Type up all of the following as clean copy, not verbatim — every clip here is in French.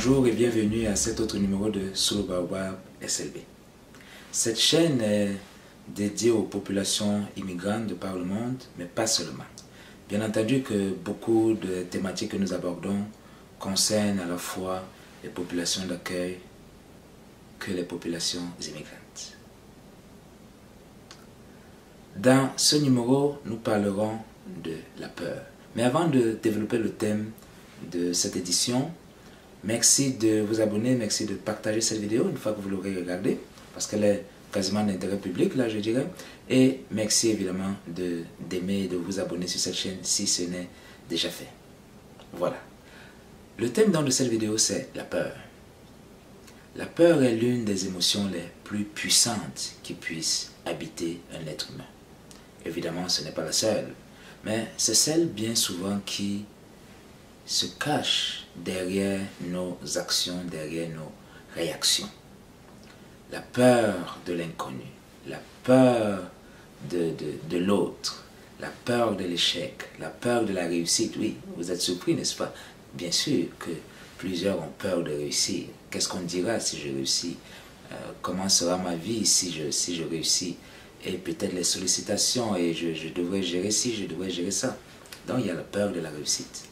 Bonjour et bienvenue à cet autre numéro de Sous le Baobab SLB. Cette chaîne est dédiée aux populations immigrantes de par le monde, mais pas seulement. Bien entendu que beaucoup de thématiques que nous abordons concernent à la fois les populations d'accueil que les populations immigrantes. Dans ce numéro, nous parlerons de la peur. Mais avant de développer le thème de cette édition, merci de vous abonner, merci de partager cette vidéo une fois que vous l'aurez regardée, parce qu'elle est quasiment d'intérêt public, là je dirais. Et merci évidemment d'aimer et de vous abonner sur cette chaîne si ce n'est déjà fait. Voilà. Le thème de cette vidéo, c'est la peur. La peur est l'une des émotions les plus puissantes qui puissent habiter un être humain. Évidemment, ce n'est pas la seule, mais c'est celle bien souvent qui se cache derrière nos actions, derrière nos réactions. La peur de l'inconnu, la peur de l'autre, la peur de l'échec, la peur de la réussite. Oui, vous êtes surpris, n'est-ce pas? Bien sûr que plusieurs ont peur de réussir. Qu'est-ce qu'on dira si je réussis? Comment sera ma vie si je réussis? Et peut-être les sollicitations, et je devrais gérer ci, je devrais gérer ça. Donc il y a la peur de la réussite.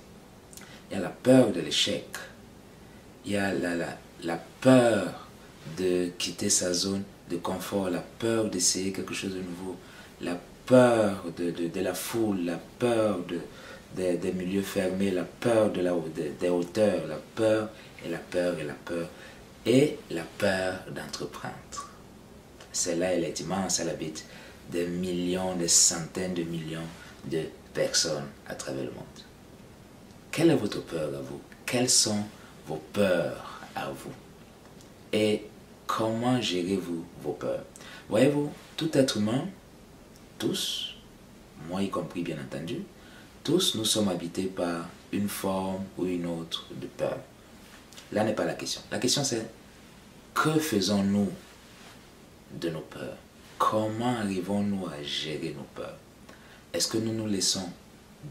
Il y a la peur de l'échec. Il y a la peur de quitter sa zone de confort, la peur d'essayer quelque chose de nouveau, la peur de la foule, la peur des milieux fermés, la peur des hauteurs, la peur et la peur et la peur, et la peur d'entreprendre. Celle-là, elle est immense, elle habite des millions, des centaines de millions de personnes à travers le monde. Quelle est votre peur à vous? Quelles sont vos peurs à vous? Et comment gérez-vous vos peurs? Voyez-vous, tout être humain, tous, moi y compris bien entendu, tous nous sommes habités par une forme ou une autre de peur. Là n'est pas la question. La question c'est, que faisons-nous de nos peurs? Comment arrivons-nous à gérer nos peurs? Est-ce que nous nous laissons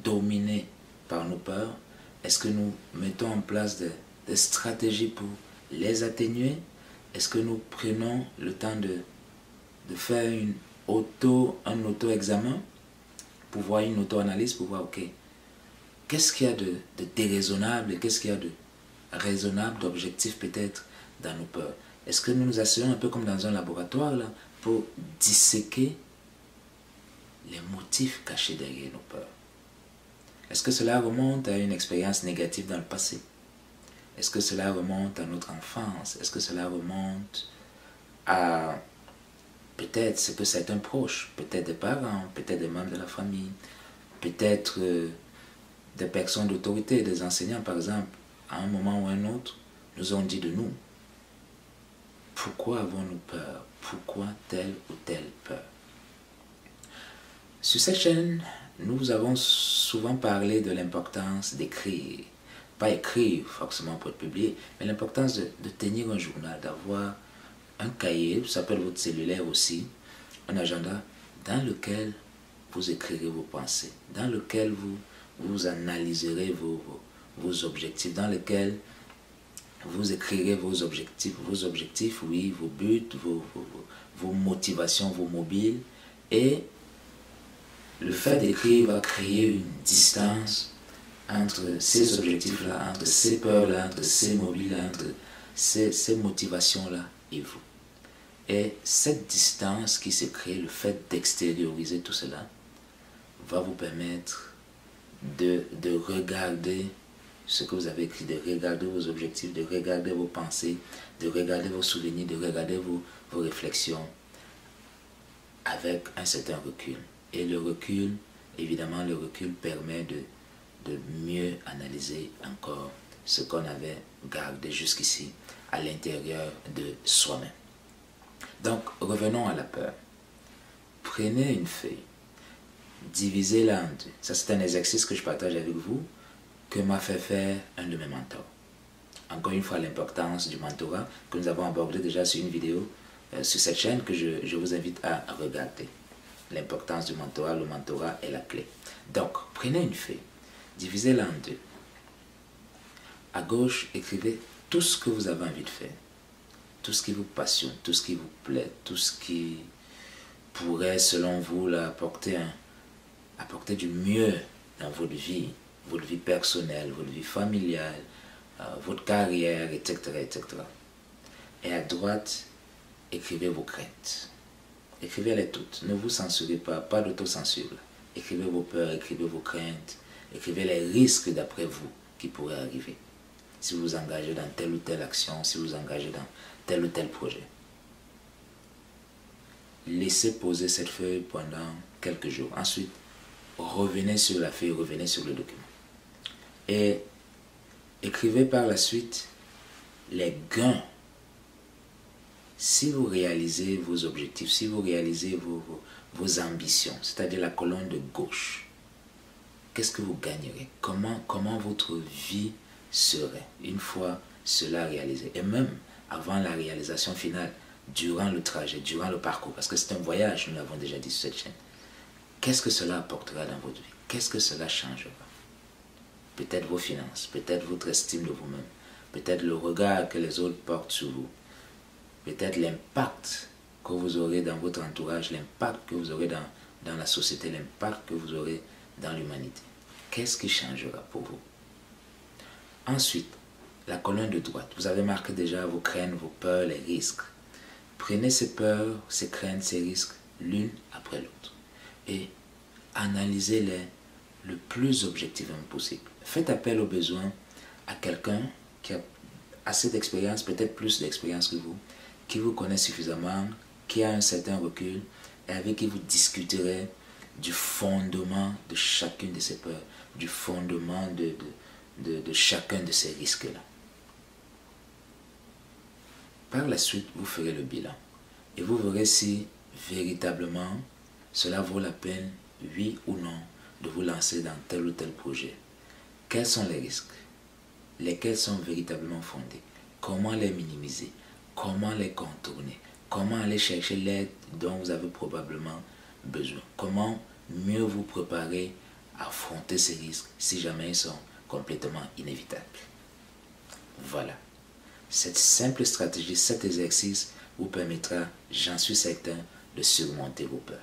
dominer par nos peurs? Est-ce que nous mettons en place des stratégies pour les atténuer? Est-ce que nous prenons le temps de faire un auto-examen, pour voir une auto-analyse, pour voir, ok, qu'est-ce qu'il y a de déraisonnable et qu'est-ce qu'il y a de raisonnable, d'objectif peut-être dans nos peurs? Est-ce que nous nous asseyons un peu comme dans un laboratoire là, pour disséquer les motifs cachés derrière nos peurs? Est-ce que cela remonte à une expérience négative dans le passé? Est-ce que cela remonte à notre enfance? Est-ce que cela remonte à peut-être ce que certains proches, peut-être des parents, peut-être des membres de la famille, peut-être des personnes d'autorité, des enseignants par exemple, à un moment ou un autre, nous ont dit de nous. Pourquoi avons-nous peur? Pourquoi telle ou telle peur? Sur cette chaîne, nous avons souvent parlé de l'importance d'écrire. Pas écrire forcément pour être publié, mais l'importance de tenir un journal, d'avoir un cahier, ça peut être votre cellulaire aussi, un agenda dans lequel vous écrirez vos pensées, dans lequel vous analyserez vos objectifs, dans lequel vous écrirez vos objectifs, oui, vos buts, vos motivations, vos mobiles. Et le fait d'écrire va créer une distance entre ces objectifs-là, entre ces peurs-là, entre ces mobiles, entre ces motivations-là et vous. Et cette distance qui se crée, le fait d'extérioriser tout cela, va vous permettre de regarder ce que vous avez écrit, de regarder vos objectifs, de regarder vos pensées, de regarder vos souvenirs, de regarder vos réflexions avec un certain recul. Et le recul, évidemment, le recul permet de mieux analyser encore ce qu'on avait gardé jusqu'ici à l'intérieur de soi-même. Donc, revenons à la peur. Prenez une feuille, divisez-la en deux. Ça, c'est un exercice que je partage avec vous, que m'a fait faire un de mes mentors. Encore une fois, l'importance du mentorat que nous avons abordé déjà sur une vidéo sur cette chaîne que je vous invite à regarder. L'importance du mentorat, le mentorat est la clé. Donc, prenez une feuille, divisez-la en deux. À gauche, écrivez tout ce que vous avez envie de faire, tout ce qui vous passionne, tout ce qui vous plaît, tout ce qui pourrait, selon vous, apporter du mieux dans votre vie personnelle, votre vie familiale, votre carrière, etc., etc. Et à droite, écrivez vos craintes. Écrivez-les toutes. Ne vous censurez pas, pas d'autocensure. Écrivez vos peurs, écrivez vos craintes, écrivez les risques d'après vous qui pourraient arriver. Si vous vous engagez dans telle ou telle action, si vous vous engagez dans tel ou tel projet. Laissez poser cette feuille pendant quelques jours. Ensuite, revenez sur la feuille, revenez sur le document. Et écrivez par la suite les gains. Si vous réalisez vos objectifs, si vous réalisez vos ambitions, c'est-à-dire la colonne de gauche, qu'est-ce que vous gagnerez? Comment votre vie serait une fois cela réalisé? Et même avant la réalisation finale, durant le trajet, durant le parcours, parce que c'est un voyage, nous l'avons déjà dit sur cette chaîne. Qu'est-ce que cela apportera dans votre vie? Qu'est-ce que cela changera? Peut-être vos finances, peut-être votre estime de vous-même, peut-être le regard que les autres portent sur vous, peut-être l'impact que vous aurez dans votre entourage, l'impact que vous aurez dans la société, l'impact que vous aurez dans l'humanité. Qu'est-ce qui changera pour vous? Ensuite, la colonne de droite. Vous avez marqué déjà vos craintes, vos peurs, les risques. Prenez ces peurs, ces craintes, ces risques, l'une après l'autre. Et analysez-les le plus objectivement possible. Faites appel au besoin à quelqu'un qui a assez d'expérience, peut-être plus d'expérience que vous, qui vous connaît suffisamment, qui a un certain recul, et avec qui vous discuterez du fondement de chacune de ces peurs, du fondement de chacun de ces risques-là. Par la suite, vous ferez le bilan et vous verrez si véritablement cela vaut la peine, oui ou non, de vous lancer dans tel ou tel projet. Quels sont les risques? Lesquels sont véritablement fondés? Comment les minimiser? Comment les contourner? Comment aller chercher l'aide dont vous avez probablement besoin? Comment mieux vous préparer à affronter ces risques si jamais ils sont complètement inévitables? Voilà. Cette simple stratégie, cet exercice vous permettra, j'en suis certain, de surmonter vos peurs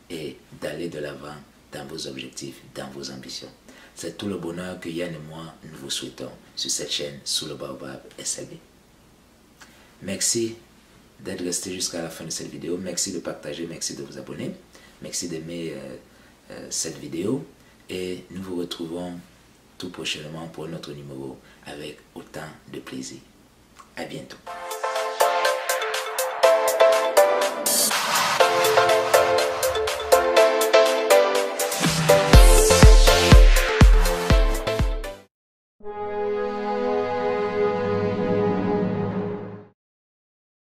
et d'aller de l'avant dans vos objectifs, dans vos ambitions. C'est tout le bonheur que Yann et moi, nous vous souhaitons sur cette chaîne Sous le Baobab SLB. Merci d'être resté jusqu'à la fin de cette vidéo. Merci de partager, merci de vous abonner. Merci d'aimer cette vidéo. Et nous vous retrouvons tout prochainement pour un autre numéro avec autant de plaisir. À bientôt.